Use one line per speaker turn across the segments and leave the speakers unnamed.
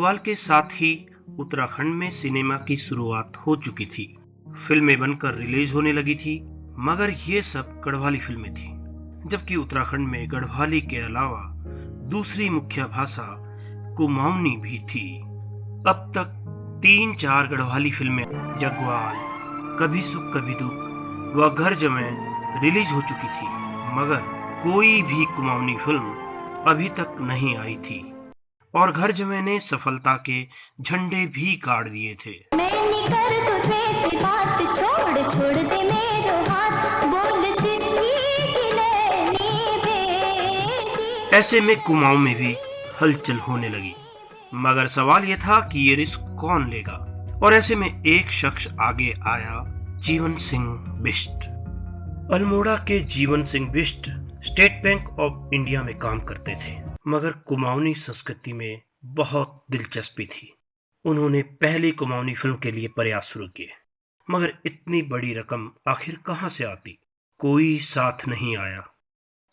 जगवाल के साथ ही उत्तराखंड में सिनेमा की शुरुआत हो चुकी थी। फिल्में बनकर रिलीज होने लगी थी, मगर ये सब गढ़वाली फिल्में थी, जबकि उत्तराखंड में गढ़वाली के अलावा दूसरी मुख्य भाषा कुमाऊनी भी थी। अब तक 3-4 गढ़वाली फिल्में जगवाल, कभी सुख कभी दुख व घर जमे रिलीज हो चुकी थी, मगर कोई भी कुमाऊनी फिल्म अभी तक नहीं आई थी और घर जमे ने सफलता के झंडे भी गाड़ दिए थे। ऐसे में कुमाऊं में भी हलचल होने लगी, मगर सवाल यह था कि ये रिस्क कौन लेगा, और ऐसे में एक शख्स आगे आया, जीवन सिंह बिष्ट। अल्मोड़ा के Jeevan Singh Bisht state bank of India में काम करते थे, मगर कुमाऊनी संस्कृति में बहुत दिलचस्पी थी। उन्होंने पहली कुमाऊनी फिल्म के लिए प्रयास शुरू किए, मगर इतनी बड़ी रकम आखिर कहां से आती, कोई साथ नहीं आया।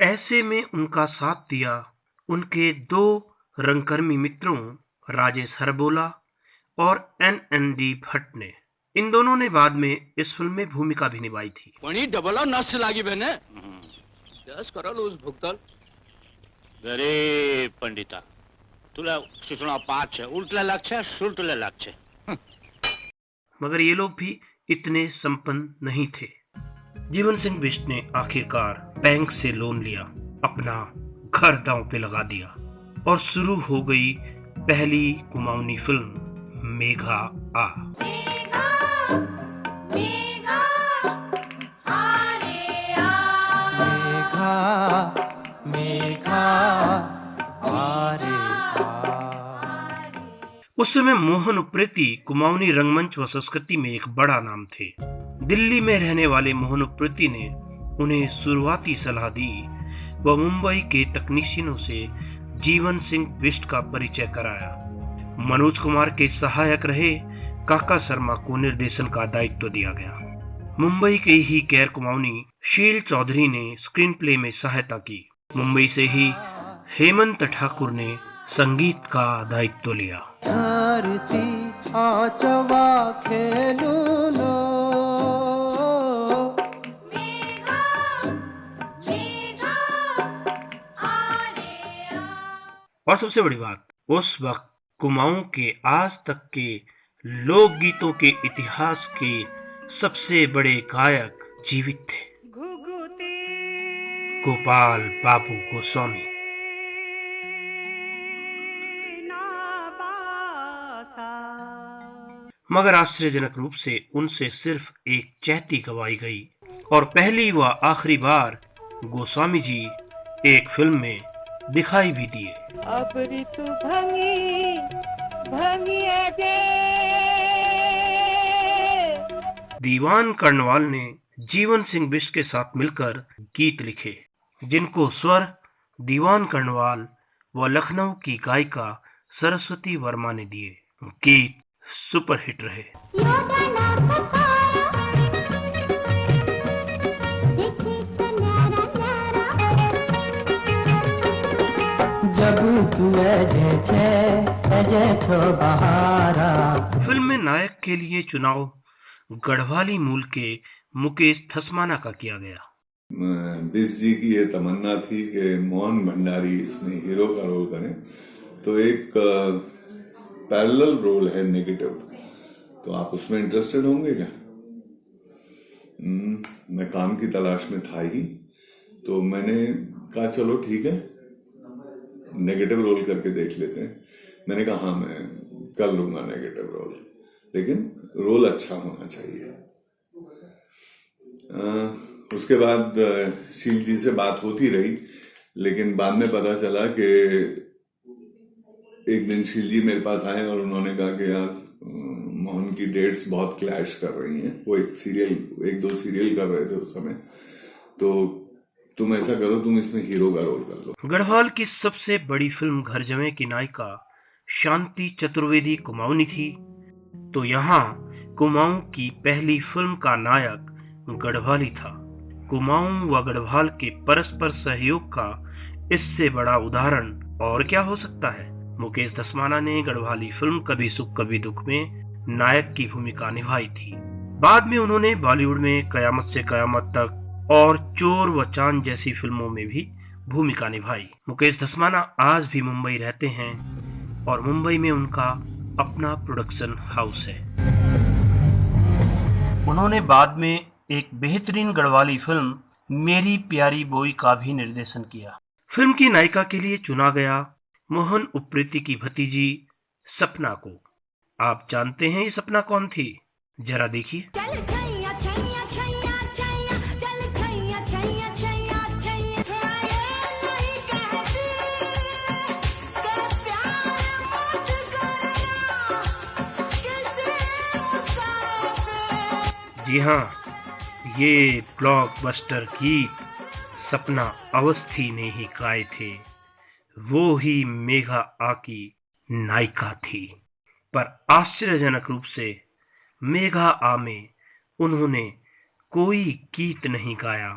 ऐसे में उनका साथ दिया उनके 2 रंगकर्मी मित्रों राजेश हरबोला और NND भट्ट ने। इन दोनों ने बाद में इस फिल्म में भूमिका भी निभाई थी।
डबल नस लागी बहने 10 करोड़ उस भुगतान।
अरे पंडिता, तुला सूचना 5 है, उल्टला लक्ष्य सुल्टला लक्ष्य।
मगर ये लोग भी इतने संपन्न नहीं थे। जीवन सिंह बिष्ट ने आखिरकार बैंक से लोन लिया, अपना घर दांव पे लगा दिया और शुरू हो गई पहली कुमाऊनी फिल्म मेघा आ। उस समय मोहन उप्रेती कुमाऊनी रंगमंच व संस्कृति में एक बड़ा नाम थे। दिल्ली में रहने वाले मोहन उप्रेती ने उन्हें शुरुआती सलाह दी व मुंबई के तकनीशियनों से जीवन सिंह बिष्ट का परिचय कराया। मनोज कुमार के सहायक रहे काका शर्मा को निर्देशन का दायित्व दिया गया। मुंबई के ही गैर कुमाऊनी शील चौधरी ने स्क्रीन प्ले में सहायता की। मुंबई से ही हेमंत ठाकुर ने संगीत का दायित्व लिया। और सबसे बड़ी बात, उस वक्त कुमाऊं के आज तक के लोकगीतों के इतिहास के सबसे बड़े गायक जीवित थे, गोपाल बाबू गोस्वामी। मगर आश्चर्यजनक रूप से उनसे सिर्फ एक चैती गवाई गई और पहली व आखिरी बार गोस्वामी जी एक फिल्म में दिखाई भी दिए।
अब ऋतु भंगी भंगी
दीवान कर्णवाल ने जीवन सिंह बिष्ट के साथ मिलकर गीत लिखे, जिनको स्वर दीवान कर्णवाल व लखनऊ की गायिका सरस्वती वर्मा ने दिए। गीत सुपरहिट रहे। फिल्म में नायक के लिए चुनाव गढ़वाली मूल के मुकेश थसमाना का किया गया।
बिष्ट जी की ये तमन्ना थी कि मोहन भंडारी इसमें हीरो का रोल करें, तो एक पैरेलल रोल है नेगेटिव, तो आप उसमें इंटरेस्टेड होंगे क्या? मैं काम की तलाश में था ही, तो मैंने कहा चलो ठीक है, नेगेटिव रोल करके देख लेते हैं। मैंने कहा हाँ मैं कर लूंगा नेगेटिव रोल, लेकिन रोल अच्छा होना चाहिए। उसके बाद शील जी से बात होती रही, लेकिन बाद में पता चला कि एक दिन शील जी मेरे पास आए और उन्होंने कहा कि यार मोहन की डेट्स बहुत क्लैश कर रही हैं, वो एक दो सीरियल कर रहे थे उस समय, तो तुम ऐसा करो, तुम इसमें हीरो का रोल कर लो।
गढ़वाल की सबसे बड़ी फिल्म घर जमे की नायिका शांति चतुर्वेदी कुमाऊनी थी, तो यहाँ कुमाऊं की पहली फिल्म का नायक गढ़वाली था। कुमाऊं व गढ़वाल के परस्पर सहयोग का इससे बड़ा उदाहरण और क्या हो सकता है। मुकेश धस्माना ने गढ़वाली फिल्म कभी सुख कभी दुख में नायक की भूमिका निभाई थी। बाद में उन्होंने बॉलीवुड में कयामत से कयामत तक और चोर व चांद जैसी फिल्मों में भी भूमिका निभाई। मुकेश धस्माना आज भी मुंबई रहते हैं और मुंबई में उनका अपना प्रोडक्शन हाउस है। उन्होंने बाद में एक बेहतरीन गढ़वाली फिल्म मेरी प्यारी बोई का भी निर्देशन किया। फिल्म की नायिका के लिए चुना गया मोहन उप्रेती की भतीजी सपना को। आप जानते हैं ये सपना कौन थी? जरा देखिए। जी हाँ, ये ब्लॉकबस्टर गीत सपना अवस्थी ने ही गाए थे। वो ही मेघा आ की नायिका थी, पर आश्चर्यजनक रूप से मेघा आ में उन्होंने कोई गीत नहीं गाया।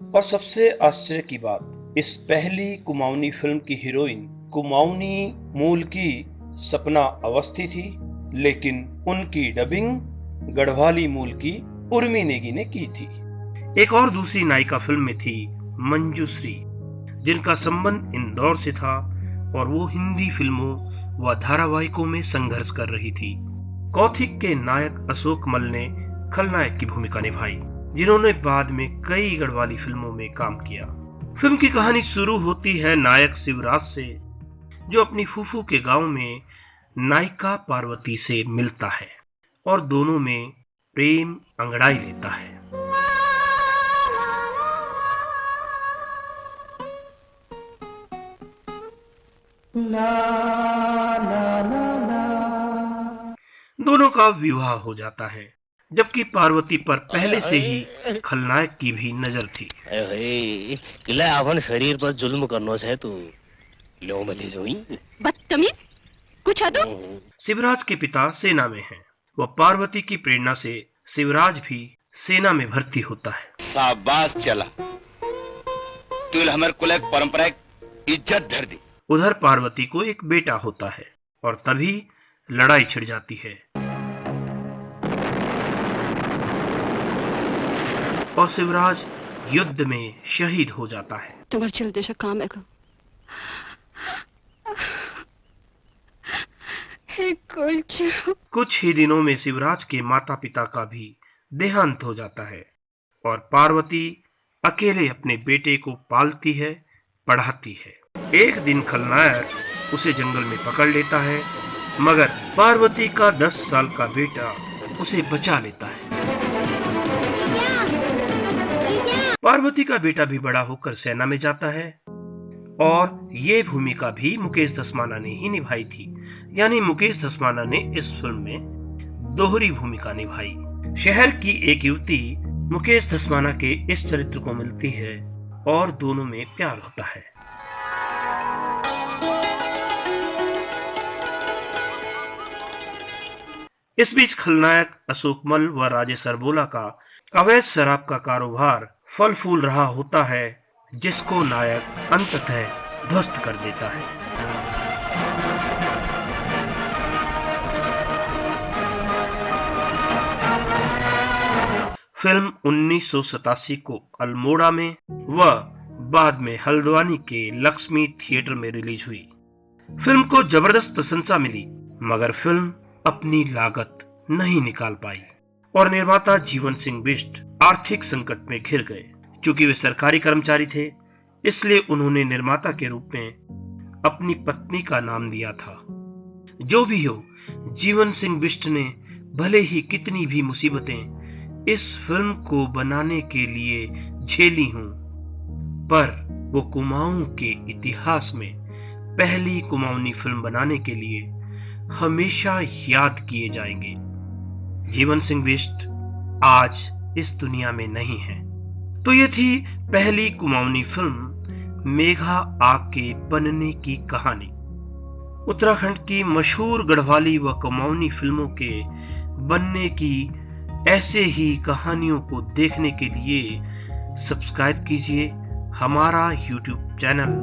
और सबसे आश्चर्य की बात, इस पहली कुमाऊनी फिल्म की हीरोइन कुमाऊनी मूल की सपना अवस्थी थी, लेकिन उनकी डबिंग गढ़वाली मूल की उर्मी नेगी ने की थी। एक और दूसरी नायिका फिल्म में थी मंजूश्री, जिनका संबंध इंदौर से था और वो हिंदी फिल्मों व धारावाहिकों में संघर्ष कर रही थी। कौथिक के नायक अशोक मल ने खलनायक की भूमिका निभाई, जिन्होंने बाद में कई गढ़वाली फिल्मों में काम किया। फिल्म की कहानी शुरू होती है नायक शिवराज से, जो अपनी फूफू के गांव में नायिका पार्वती से मिलता है और दोनों में प्रेम अंगड़ाई लेता है। दोनों का विवाह हो जाता है, जबकि पार्वती पर पहले से ही खलनायक की भी नजर थी।
अपन शरीर पर जुल्म करना चाहे तो लो मले जोई।
बदतमीज, कुछ अदो।
शिवराज के पिता सेना में हैं। वह पार्वती की प्रेरणा से शिवराज भी सेना में भर्ती होता है।
शाबाश चला, तू हमारे कुल परंपरा इज्जत धर दी।
उधर पार्वती को एक बेटा होता है और तभी लड़ाई छिड़ जाती है और शिवराज युद्ध में शहीद हो जाता है।
तुम्हारे चल देश काम है
कुछ ही दिनों में शिवराज के माता पिता का भी देहांत हो जाता है और पार्वती अकेले अपने बेटे को पालती है, पढ़ाती है। एक दिन खलनायक उसे जंगल में पकड़ लेता है, मगर पार्वती का 10 साल का बेटा उसे बचा लेता है। पार्वती का बेटा भी बड़ा होकर सेना में जाता है और ये भूमिका भी मुकेश धस्माना ने ही निभाई थी। यानी मुकेश धस्माना ने इस फिल्म में दोहरी भूमिका निभाई। शहर की एक युवती मुकेश धस्माना के इस चरित्र को मिलती है और दोनों में प्यार होता है। इस बीच खलनायक अशोक मल व राजेश अरबोला का अवैध शराब का कारोबार फल फूल रहा होता है, जिसको नायक अंततः ध्वस्त कर देता है। फिल्म 1987 को अल्मोड़ा में व बाद में हल्द्वानी के लक्ष्मी थिएटर में रिलीज हुई। फिल्म को जबरदस्त प्रशंसा मिली, मगर फिल्म अपनी लागत नहीं निकाल पाई और निर्माता जीवन सिंह बिष्ट आर्थिक संकट में घिर गए। चूंकि वे सरकारी कर्मचारी थे, इसलिए उन्होंने निर्माता के रूप में अपनी पत्नी का नाम दिया था। जो भी हो, जीवन सिंह बिष्ट ने भले ही कितनी भी मुसीबतें इस फिल्म को बनाने के लिए झेली हों, पर वो कुमाऊं के इतिहास में पहली कुमाऊनी फिल्म बनाने के लिए हमेशा याद किए जाएंगे। जीवन सिंह बिष्ट आज इस दुनिया में नहीं है। तो ये थी पहली कुमाऊनी फिल्म मेघा आग के बनने की कहानी। उत्तराखंड की मशहूर गढ़वाली व कुमाऊनी फिल्मों के बनने की ऐसे ही कहानियों को देखने के लिए सब्सक्राइब कीजिए हमारा YouTube चैनल